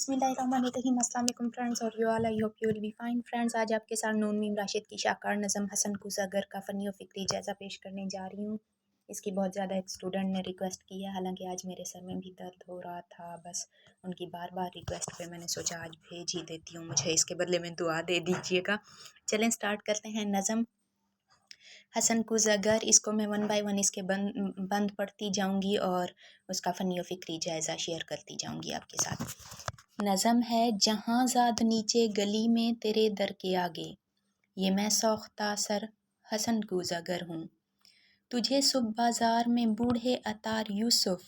बिस्मिल्लाहिर्रहमानिर्रहीम। अस्सलाम वालेकुम फ्रेंड्स और you all, I hope you will be fine friends. आज आपके साथ नून मीम राशिद की शाहकार नज़म हसन कुज़ागर का फ़नी और फ़िक्री जायज़ा पेश करने जा रही हूँ। इसकी बहुत ज़्यादा एक स्टूडेंट ने रिक्वेस्ट की है, हालांकि आज मेरे सर में भी दर्द हो रहा था, बस उनकी बार बार रिक्वेस्ट पे मैंने सोचा आज भेज ही देती हूँ, मुझे इसके बदले में दुआ दे दीजिएगा। चलें स्टार्ट करते हैं। नज़म हसन कुज़ागर, इसको मैं वन बाय वन इसके बंद पढ़ती जाऊँगी और उसका फ़नी और फ़िक्री जायज़ा शेयर करती जाऊँगी आपके साथ। नज़म है, जहाँ ज़ाद नीचे गली में तेरे दर के आगे, ये मैं सौख्ता सर हसन कुज़ागर हूँ। तुझे सुबह बाज़ार में बूढ़े अतार यूसुफ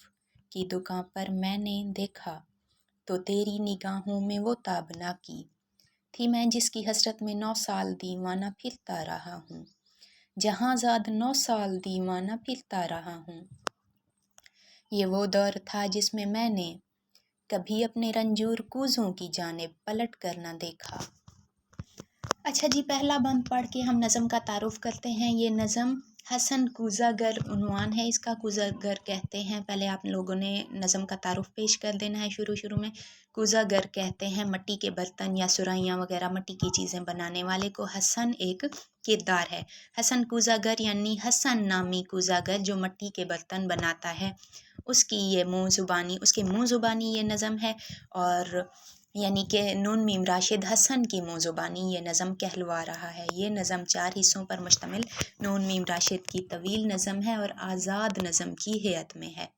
की दुकान पर मैंने देखा, तो तेरी निगाहों में वो ताबना की थी मैं, जिसकी हसरत में 9 साल दीवाना फिरता रहा हूँ। जहाँ ज़ाद 9 साल दीवाना फिरता रहा हूँ। ये वो दौर था जिसमें मैंने कभी अपने रंजूर कूज़ों की जानिब पलट कर न देखा। अच्छा जी, पहला बंद पढ़ के हम नज़म का तारुफ़ करते हैं। ये नज़म हसन कुज़ागर उन्वान है इसका, कुज़ागर कहते हैं। पहले आप लोगों ने नज़म का तारुफ़ पेश कर देना है शुरू में। कुज़ागर कहते हैं मिट्टी के बर्तन या सुराहियाँ वगैरह मिट्टी की चीज़ें बनाने वाले को। हसन एक किरदार है। हसन कुज़ागर यानी हसन नामी कुज़ागर जो मिट्टी के बर्तन बनाता है, उसकी ये उसके मुँह ज़ुबानी ये नज़म है, और यानी कि नून मीम राशिद हसन की मुँह ज़ुबानी ये नज़म कहलवा रहा है। ये नज़म 4 हिस्सों पर मुश्तमिल नून मीम राशिद की तवील नज़म है और आज़ाद नज़म की हैत में है।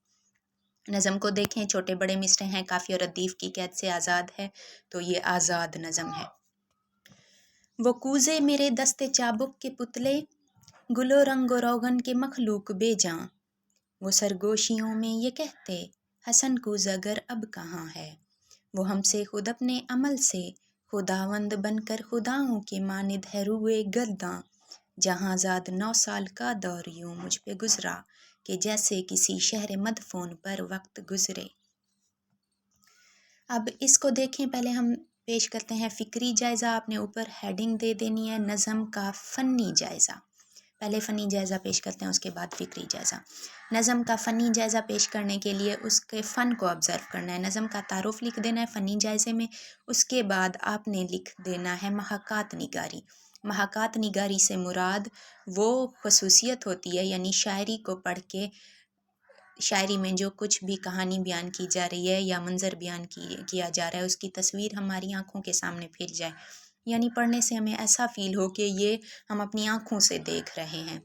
नज़म को देखें, छोटे बड़े मिसरे हैं, काफ़ी और रदीफ़ की कैद से आज़ाद है, तो ये आज़ाद नज़म है। वो कूज़े मेरे दस्ते चाबुक के पुतले, गुलो रंगो रोगन के मखलूक बेजां, वो सरगोशियों में ये कहते हसन कुज़ागर अब कहाँ है। वो हमसे खुद अपने अमल से खुदावंद बनकर खुदाओं के मानिद है रुए गर्दां। जहाँ ज़ाद 9 साल का दौर यूं मुझ पे गुजरा, कि जैसे किसी शहर मदफून पर वक्त गुजरे। अब इसको देखें, पहले हम पेश करते हैं फ़िक्री जायज़ा। आपने ऊपर हेडिंग दे देनी है नज़म का फ़नी जायज़ा। पहले फ़नी जायज़ा पेश करते हैं, उसके बाद फ़िक्री जायज़ा। नज़म का फ़नी जायज़ा पेश करने के लिए उसके फ़न को ऑब्ज़र्व करना है। नज़म का तारुफ़ लिख देना है फ़नी जायज़े में, उसके बाद आपने लिख देना है महकात निगारी। महकात निगारी से मुराद वो खसूसियत होती है, यानी शायरी को पढ़ के शायरी में जो कुछ भी कहानी बयान की जा रही है या मंज़र बयान किया जा रहा है, उसकी तस्वीर हमारी आँखों के सामने फिर जाए, यानी पढ़ने से हमें ऐसा फ़ील हो कि ये हम अपनी आँखों से देख रहे हैं।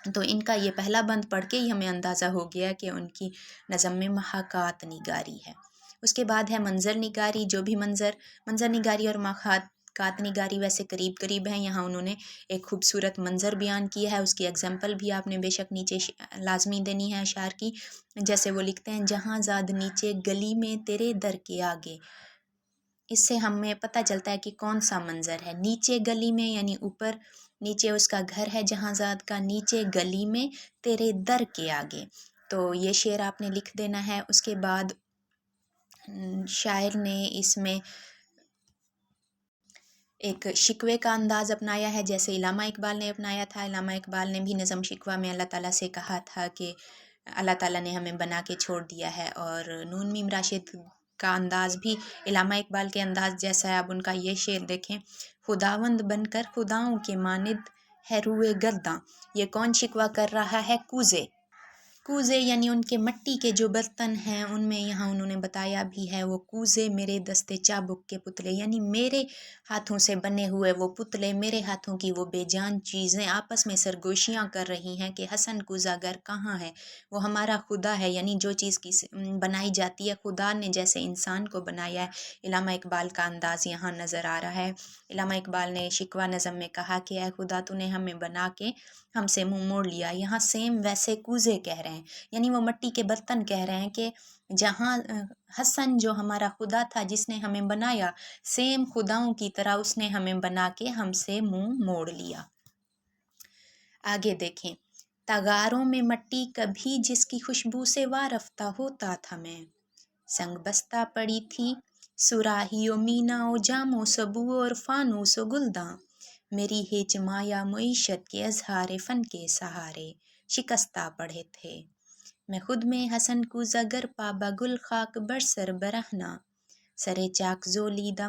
तो इनका ये पहला बंद पढ़ के ही हमें अंदाज़ा हो गया कि उनकी नज़म में महकात निगारी है। उसके बाद है मंज़र निगारी। जो भी मंज़र निगारी और महकात निगारी वैसे करीब करीब हैं। यहाँ उन्होंने एक खूबसूरत मंज़र बयान किया है, उसकी एग्जाम्पल भी आपने बेशक नीचे लाजमी देनी है अशार की। जैसे वो लिखते हैं, जहाँ ज़ाद नीचे गली में तेरे दर के आगे। इससे हमें पता चलता है कि कौन सा मंज़र है। नीचे गली में यानी ऊपर नीचे उसका घर है जहाँज़ाद का, नीचे गली में तेरे दर के आगे। तो ये शेर आपने लिख देना है। उसके बाद शायर ने इसमें एक शिकवे का अंदाज़ अपनाया है, जैसे इलामा इकबाल ने अपनाया था। इलामा इकबाल ने भी नज़म शिकवा में अल्लाह ताला से कहा था कि अल्लाह ताला ने हमें बना के छोड़ दिया है, और नून मीम राशिद का अंदाज़ भी इलामा इकबाल के अंदाज़ जैसा है। अब उनका ये शेर देखें, खुदावंद बनकर खुदाओं के मानिद है रुए गर्दां। ये कौन शिकवा कर रहा है? कूज़े यानी उनके मिट्टी के जो बर्तन हैं उनमें, यहाँ उन्होंने बताया भी है, वो कूज़े मेरे दस्ते चाबुक के पुतले, यानी मेरे हाथों से बने हुए वो पुतले, मेरे हाथों की वो बेजान चीज़ें आपस में सरगोशियाँ कर रही हैं कि हसन कुज़ागर कहाँ है, वो हमारा खुदा है। यानी जो चीज़ की बनाई जाती है, खुदा ने जैसे इंसान को बनाया है। इलामा इकबाल का अंदाज़ यहाँ नज़र आ रहा है। इलामा इकबाल ने शिकवा नज़म में कहा कि ऐ खुदा, तूने हमें बना के हमसे मुंह मोड़ लिया। यहाँ सेम वैसे कूज़े कह रहे हैं, यानी वो मिट्टी के बर्तन कह रहे हैं कि जहाँ हसन जो हमारा खुदा था जिसने हमें बनाया, सेम खुदाओं की तरह उसने हमें बना के हमसे मुंह मोड़ लिया। आगे देखें, तगारों में मिट्टी कभी जिसकी खुशबू से वारफ्ता होता था मैं, संग बस्ता पड़ी थी सुराहियो मीना ओ जामो सबू और फानूस ओ गुलदां, मेरी हेच माया मुईशत के अजहारे फन के सहारे शिकस्ता पड़े थे। मैं खुद में हसन कुज़ागर पाबा गुल खाक बरसर बरहना, سرے چاک زولیدہ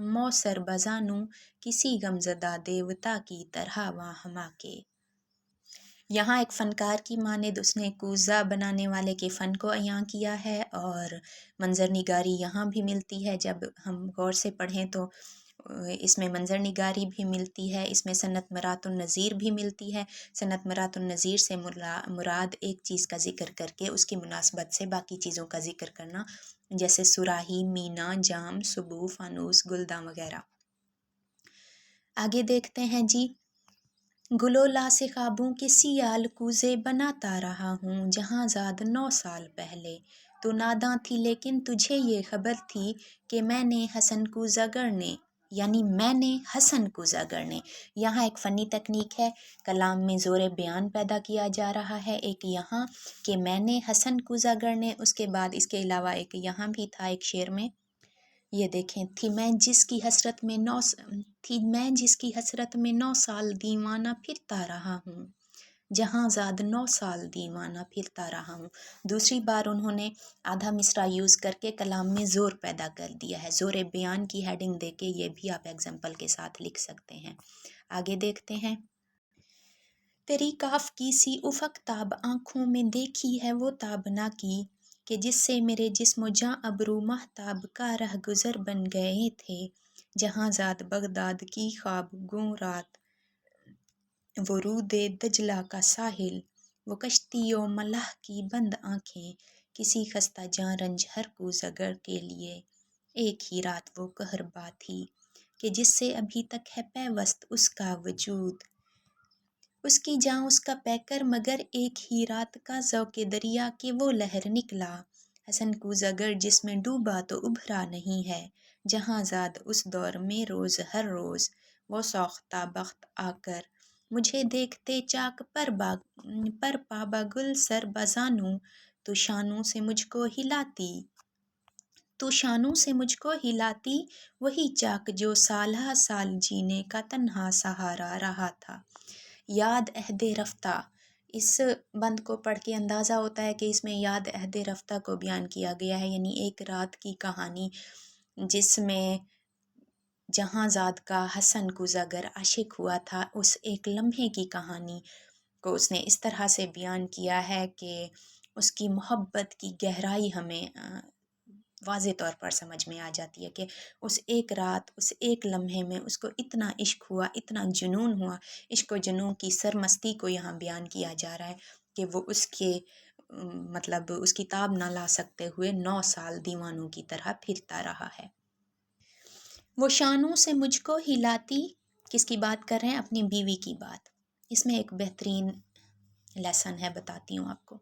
موسر بزانوں کسی غمزدہ دیوتا کی طرح وہاں کے۔ یہاں ایک فنکار کی مانند اس نے کوزہ بنانے والے کے فن کو عیاں کیا ہے، اور منظر نگاری یہاں بھی ملتی ہے۔ جب ہم غور سے پڑھیں تو اس میں منظر نگاری بھی ملتی ہے، اس میں صنعت مرات النظیر بھی ملتی ہے۔ صنعت مرات النظیر سے مراد ایک چیز کا ذکر کر کے اس کی مناسبت سے باقی چیزوں کا ذکر کرنا، جیسے سراہی، مینا، جام، سبو، فانوس، گلداں وغیرہ۔ آگے دیکھتے ہیں جی، گلولا سے خوابوں کے سیال کوزے بناتا رہا ہوں جہاں زاد 9 سال پہلے، تو ناداں تھی لیکن تجھے یہ خبر تھی کہ میں نے حسن کوزہ گڑنے، یعنی میں نے حسن کوزہ گڑنے۔ یہاں ایک فنی تکنیک ہے، کلام میں زور بیان پیدا کیا جا رہا ہے، ایک یہاں کہ میں نے حسن کوزہ گڑنے، اس کے بعد اس کے علاوہ ایک یہاں بھی تھا ایک شعر میں، یہ دیکھیں، تھی میں جس کی حسرت میں 9 سال دیوانہ پھرتا رہا ہوں جہاں زاد 9 سال دیوانہ پھرتا رہا ہوں۔ دوسری بار انہوں نے آدھا مصرع یوز کر کے کلام میں زور پیدا کر دیا ہے، زور بیان کی ہیڈنگ دے کے یہ بھی آپ ایگزامپل کے ساتھ لکھ سکتے ہیں۔ آگے دیکھتے ہیں، تیری کاف کی سی افق تاب آنکھوں میں دیکھی ہے وہ تابنا کی، کہ جس سے میرے جسم و جاں ابرو مہتاب کا رہ گزر بن گئے تھے جہاں زاد بغداد کی خواب گوں رات، وہ رود دجلہ کا ساحل، وہ کشتی و ملاح کی بند آنکھیں، کسی خستہ جاں رنجہر کو زگر کے لیے ایک ہی رات وہ کہربا تھی، کہ جس سے ابھی تک ہے پیوست اس کا وجود، اس کی جاں اس کا پیکر مگر ایک ہی رات کا ذوق دریا کہ وہ لہر نکلا، حسن کوزہ گر جس میں ڈوبا تو ابھرا نہیں ہے جہاں زاد اس دور میں روز ہر روز وہ سوختہ بخت آ کر مجھے دیکھتے چاک پر پابا گل سر بزانوں، تو شانوں سے مجھ کو ہلاتی وہی چاک جو سالہ سال جینے کا تنہا سہارا رہا تھا۔ یاد عہد رفتہ، اس بند کو پڑھ کے اندازہ ہوتا ہے کہ اس میں یاد عہد رفتہ کو بیان کیا گیا ہے، یعنی ایک رات کی کہانی جس میں جہاں زاد کا حسن کوزہ گر عاشق ہوا تھا، اس ایک لمحے کی کہانی کو اس نے اس طرح سے بیان کیا ہے کہ اس کی محبت کی گہرائی ہمیں واضح طور پر سمجھ میں آ جاتی ہے کہ اس ایک رات، اس ایک لمحے میں اس کو اتنا عشق ہوا، اتنا جنون ہوا۔ عشق و جنون کی سرمستی کو یہاں بیان کیا جا رہا ہے کہ وہ اس کے اس کی تاب نہ لا سکتے ہوئے 9 سال دیوانوں کی طرح پھرتا رہا ہے۔ وہ شانوں سے مجھ کو ہلاتی، کس کی بات کر رہے ہیں؟ اپنی بیوی کی بات۔ اس میں ایک بہترین لیسن ہے، بتاتی ہوں آپ کو۔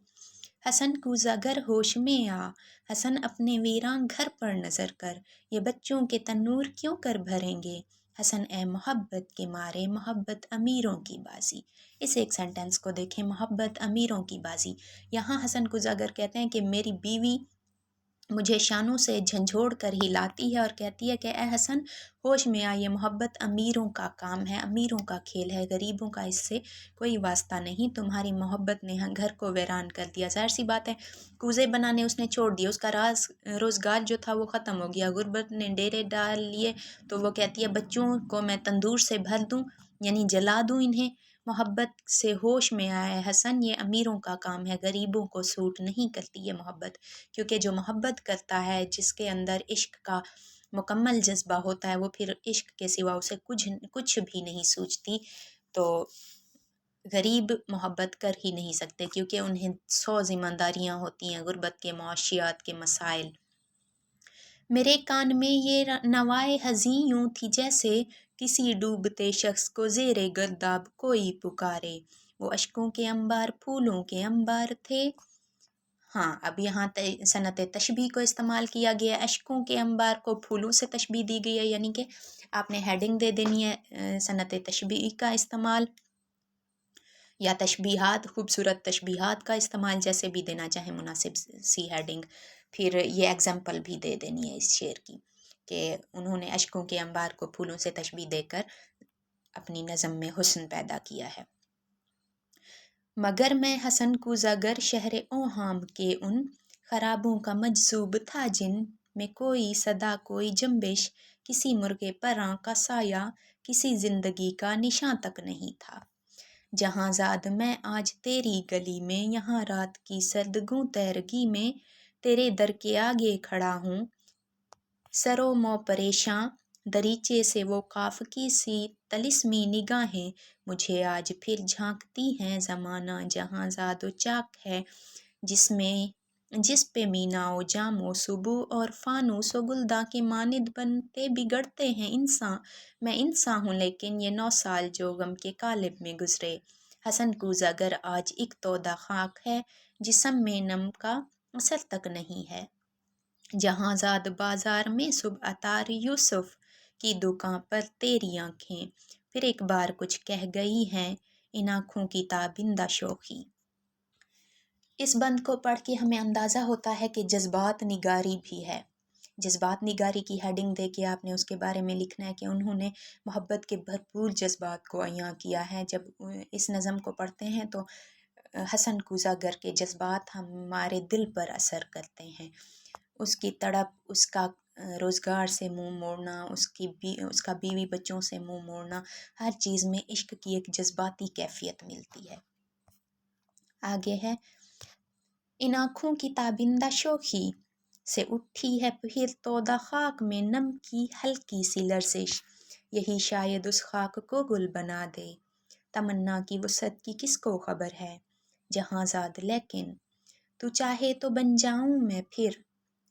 حسن کوزہ گر ہوش میں آ، حسن اپنے ویراں گھر پر نظر کر، یہ بچوں کے تنور کیوں کر بھریں گے، حسن اے محبت کے مارے محبت امیروں کی بازی۔ اس ایک سینٹنس کو دیکھیں، محبت امیروں کی بازی۔ یہاں حسن کوزہ گر کہتے ہیں کہ میری بیوی مجھے شانوں سے جھنجھوڑ کر ہلاتی ہے اور کہتی ہے کہ اے حسن ہوش میں آ، یہ محبت امیروں کا کام ہے، امیروں کا کھیل ہے، غریبوں کا اس سے کوئی واسطہ نہیں، تمہاری محبت نے گھر کو ویران کر دیا۔ ظاہر سی بات ہے، کوزے بنانے اس نے چھوڑ دیا، اس کا روزگار جو تھا وہ ختم ہو گیا، غربت نے ڈیرے ڈال لیے، تو وہ کہتی ہے بچوں کو میں تندور سے بھر دوں، یعنی جلا دوں انہیں۔ محبت سے ہوش میں آیا ہے حسن، یہ امیروں کا کام ہے، غریبوں کو سوٹ نہیں کرتی یہ محبت، کیونکہ جو محبت کرتا ہے، جس کے اندر عشق کا مکمل جذبہ ہوتا ہے، وہ پھر عشق کے سوا اسے کچھ بھی نہیں سوچتی۔ تو غریب محبت کر ہی نہیں سکتے کیونکہ انہیں 100 ذمہ داریاں ہوتی ہیں، غربت کے، معاشیات کے مسائل۔ میرے کان میں یہ نوائے حزیں یوں تھی جیسے کسی ڈوبتے شخص کو زیر گرداب کوئی پکارے، وہ اشکوں کے انبار پھولوں کے انبار تھے۔ ہاں، اب یہاں صنعت تشبیہ کو استعمال کیا گیا، اشکوں کے انبار کو پھولوں سے تشبیہ دی گئی ہے، یعنی کہ آپ نے ہیڈنگ دے دینی ہے صنعت تشبیہ کا استعمال، یا تشبیہات، خوبصورت تشبیہات کا استعمال، جیسے بھی دینا چاہیں مناسب سی ہیڈنگ۔ پھر یہ ایگزامپل بھی دے دینی ہے اس شعر کی کہ انہوں نے اشکوں کے انبار کو پھولوں سے تشبیہ دے کر اپنی نظم میں حسن پیدا کیا ہے۔ مگر میں حسن کوزہ گر شہر اوہام کے ان خرابوں کا مجذوب تھا جن में कोई सदा कोई जंबिश, किसी मुर्गे परां का साया, किसी जिंदगी का निशान तक नहीं था। जहांज़ाद मैं आज तेरी गली में, यहाँ रात की सर्द तैरगी में, तेरे दर के आगे खड़ा हूँ, सरो मो परेशान, दरीचे से वो काफ की सी तलिस्मी निगाहें मुझे आज फिर झांकती हैं। ज़माना जहांज़ाद चाक है, जिसमें जिस पे मीनाओ जामो सुबह और फानूस व गुलदा के मानिद बनते बिगड़ते हैं इंसान। मैं इंसान हूँ लेकिन ये 9 साल जो गम के कालिब में गुजरे। हसन कूज़ागर आज एक तोदा खाक है, जिस्म में नम का असर तक नहीं है। जहांज़ाद बाजार में सुबह अतार यूसुफ की दुकान पर तेरी आँखें फिर एक बार कुछ कह गई हैं, इन आँखों की ताबिंदा शोखी। इस बंद को पढ़ के हमें अंदाज़ा होता है कि जज्बात निगारी भी है। जज्बात निगारी की हेडिंग दे के आपने उसके बारे में लिखना है कि उन्होंने मोहब्बत के भरपूर जज्बात को अयां किया है। जब इस नज़म को पढ़ते हैं तो हसन कूज़ागर के जज्बात हमारे दिल पर असर करते हैं। उसकी तड़प, उसका रोज़गार से मुंह मोड़ना, उसका बीवी बच्चों से मुंह मोड़ना, हर चीज़ में इश्क की एक जज्बाती कैफियत मिलती है। आगे है, इन आँखों की ताबिंदा शोखी से उठी है फिर तोदा खाक में नम की हल्की सी लर्जिश, यही शायद उस खाक को गुल बना दे। तमन्ना की वुसअत की किसको खबर है जहांज़ाद, लेकिन तू चाहे तो बन जाऊं मैं फिर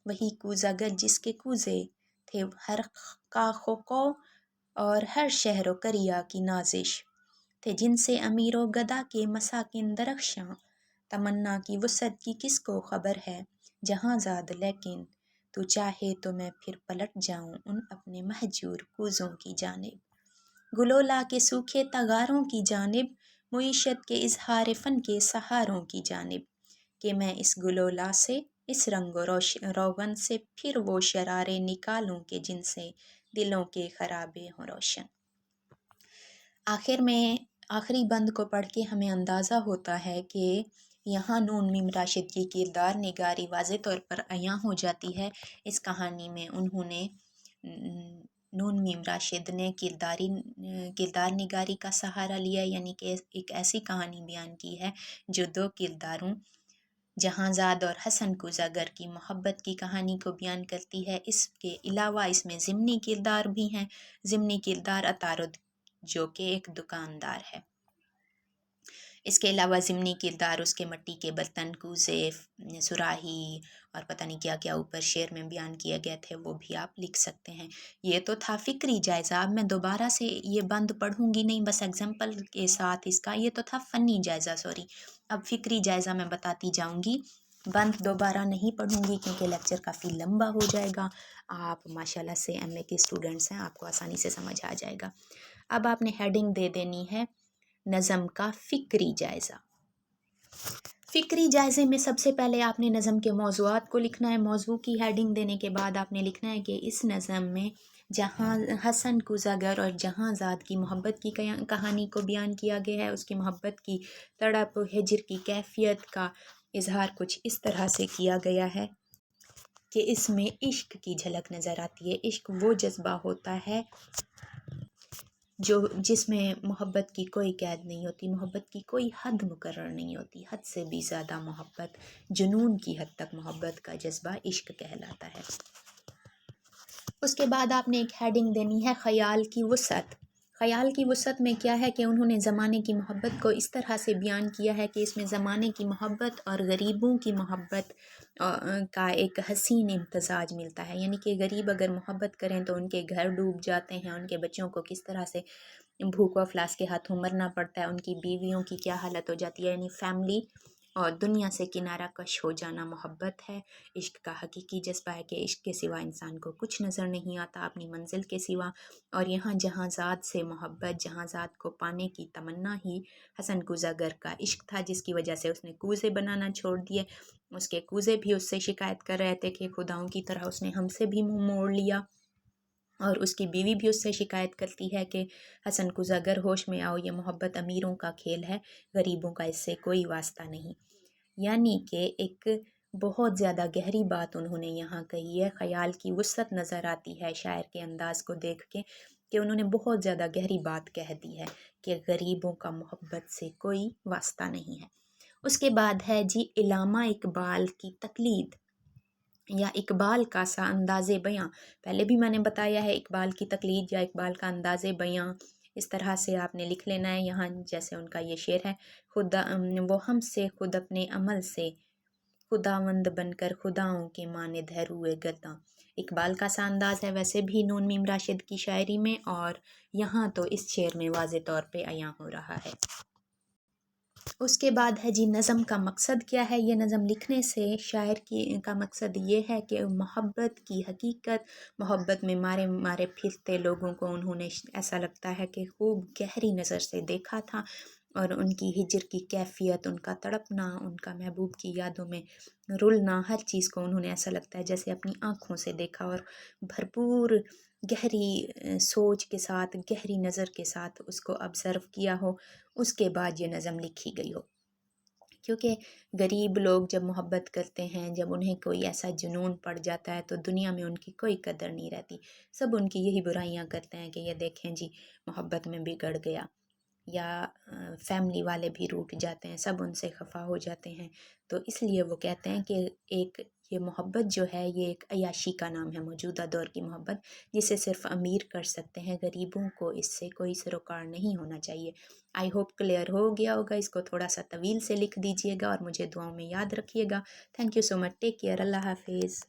वही कूज़ागर जिसके कूज़े थे हर काखों और हर शहरो करिया की नाजिश, थे जिनसे अमीरो गदा के मसाकिन दरख्शां। तमन्ना की वुसअत की किसको खबर है जहांज़ाद, लेकिन तू चाहे तो मैं फिर पलट जाऊं उन अपने महजूर कूज़ों की जानिब, गुलोला के सूखे तगारों की जानिब, मुईशत के इजहार फ़न के सहारों की जानिब, कि मैं इस गुलोला से, इस रंगो रोगन से फिर वो शरारे निकालूं के जिनसे दिलों के खराबे हों रोशन। आखिर में आखिरी बंद को पढ़ के हमें अंदाज़ा होता है कि यहाँ नून मीम राशिद की किरदार निगारी वाज़े तौर पर अयां हो जाती है। इस कहानी में उन्होंने नून मीम राशिद ने किरदार निगारी का सहारा लिया, यानी कि एक ऐसी कहानी बयान की है जो दो किरदारों जहांज़ाद और हसन कूज़ागर की मोहब्बत की कहानी को बयान करती है। इसके अलावा इसमें ज़िमनी किरदार भी हैं। ज़िमनी किरदार अतारुद जो कि एक दुकानदार है। इसके अलावा ज़िमनी किरदार उसके मिट्टी के बर्तन, कूज़े, सुराही और पता नहीं क्या क्या ऊपर शेर में बयान किए गए थे, वो भी आप लिख सकते हैं। ये तो था फ़िक्री जायज़ा। अब मैं दोबारा से ये बंद पढ़ूंगी नहीं, बस एग्जाम्पल के साथ इसका। ये तो था फ़नी जायज़ा, सॉरी। अब फ़िक्री जायज़ा मैं बताती जाऊंगी, बंद दोबारा नहीं पढ़ूंगी क्योंकि लेक्चर काफ़ी लंबा हो जाएगा। आप माशाल्लाह से एमए के स्टूडेंट्स हैं, आपको आसानी से समझ आ जाएगा। अब आपने हेडिंग दे देनी है नज़म का फ़िक्री जायज़ा। फ़िक्री जायज़े में सबसे पहले आपने नज़म के मौज़ूआत को लिखना है। मौज़ू की हेडिंग देने के बाद आपने लिखना है कि इस नज़म में जहाँ हसन कूज़ागर और जहांज़ाद की मोहब्बत की कहानी को बयान किया गया है, उसकी मोहब्बत की तड़प, हिजर की कैफियत का इजहार कुछ इस तरह से किया गया है कि इसमें इश्क की झलक नज़र आती है। इश्क वो जज्बा होता है जो जिसमें मोहब्बत की कोई कैद नहीं होती, मोहब्बत की कोई हद मुकर्रर नहीं होती। हद से भी ज़्यादा मोहब्बत, जुनून की हद तक मोहब्बत का जज्बा इश्क कहलाता है। उसके बाद आपने एक हेडिंग देनी है ख़याल की वुसअत। ख़याल की वुसअत में क्या है कि उन्होंने ज़माने की मोहब्बत को इस तरह से बयान किया है कि इसमें ज़माने की मोहब्बत और गरीबों की मोहब्बत का एक हसीन इम्तज़ाज मिलता है। यानी कि गरीब अगर मोहब्बत करें तो उनके घर डूब जाते हैं, उनके बच्चों को किस तरह से भूख व अफलास के हाथों मरना पड़ता है, उनकी बीवियों की क्या हालत हो जाती है। यानी फैमिली और दुनिया से किनारा कश हो जाना मोहब्बत है। इश्क का हकीकी जज्बा है कि इश्क के सिवा इंसान को कुछ नज़र नहीं आता अपनी मंजिल के सिवा। और यहाँ जहांज़ाद से मोहब्बत, जहांज़ाद को पाने की तमन्ना ही हसन कूज़ागर का इश्क था, जिसकी वजह से उसने कूज़े बनाना छोड़ दिए। उसके कूज़े भी उससे शिकायत कर रहे थे कि खुदाओं की तरह उसने हमसे भी मुँह मोड़ लिया। और उसकी बीवी भी उससे शिकायत करती है कि हसन कूज़ागर होश में आओ, ये मोहब्बत अमीरों का खेल है, गरीबों का इससे कोई वास्ता नहीं। यानी कि एक بہت زیادہ گہری بات انہوں نے یہاں کہی ہے، خیال کی وسعت نظر آتی ہے شاعر کے انداز کو دیکھ کے کہ انہوں نے بہت زیادہ گہری بات کہہ دی ہے کہ غریبوں کا محبت سے کوئی واسطہ نہیں ہے۔ اس کے بعد ہے جی علامہ اقبال کی تقلید یا اقبال کا سا انداز بیاں۔ پہلے بھی میں نے بتایا ہے اقبال کی تقلید یا اقبال کا انداز بیاں اس طرح سے آپ نے لکھ لینا ہے یہاں، جیسے ان کا یہ شعر ہے، خدا وہ ہم سے خود اپنے عمل سے خداوند بن کر خداؤں کے ماند ہے روئے گرداں۔ اقبال کا سا انداز ہے ویسے بھی نون میم راشد کی شاعری میں، اور یہاں تو اس شعر میں واضح طور پہ عیاں ہو رہا ہے۔ اس کے بعد ہے جی نظم کا مقصد کیا ہے۔ یہ نظم لکھنے سے شاعر کا مقصد یہ ہے کہ محبت کی حقیقت، محبت میں مارے مارے پھرتے لوگوں کو انہوں نے ایسا لگتا ہے کہ خوب گہری نظر سے دیکھا تھا، اور ان کی ہجر کی کیفیت، ان کا تڑپنا، ان کا محبوب کی یادوں میں رلنا، ہر چیز کو انہوں نے ایسا لگتا ہے جیسے اپنی آنکھوں سے دیکھا، اور بھرپور گہری سوچ کے ساتھ، گہری نظر کے ساتھ اس کو آبزرو کیا ہو، اس کے بعد یہ نظم لکھی گئی ہو۔ کیونکہ غریب لوگ جب محبت کرتے ہیں، جب انہیں کوئی ایسا جنون پڑ جاتا ہے تو دنیا میں ان کی کوئی قدر نہیں رہتی، سب ان کی یہی برائیاں کرتے ہیں کہ یہ دیکھیں جی محبت میں بگڑ گیا، یا فیملی والے بھی روٹھ جاتے ہیں، سب ان سے خفا ہو جاتے ہیں۔ تو اس لیے وہ کہتے ہیں کہ ایک یہ محبت جو ہے یہ ایک عیاشی کا نام ہے، موجودہ دور کی محبت، جسے صرف امیر کر سکتے ہیں، غریبوں کو اس سے کوئی سروکار نہیں ہونا چاہیے۔ آئی ہوپ کلیئر ہو گیا ہوگا، اس کو تھوڑا سا طویل سے لکھ دیجئے گا اور مجھے دعاؤں میں یاد رکھیے گا۔ Thank you so much, take care, اللہ حافظ۔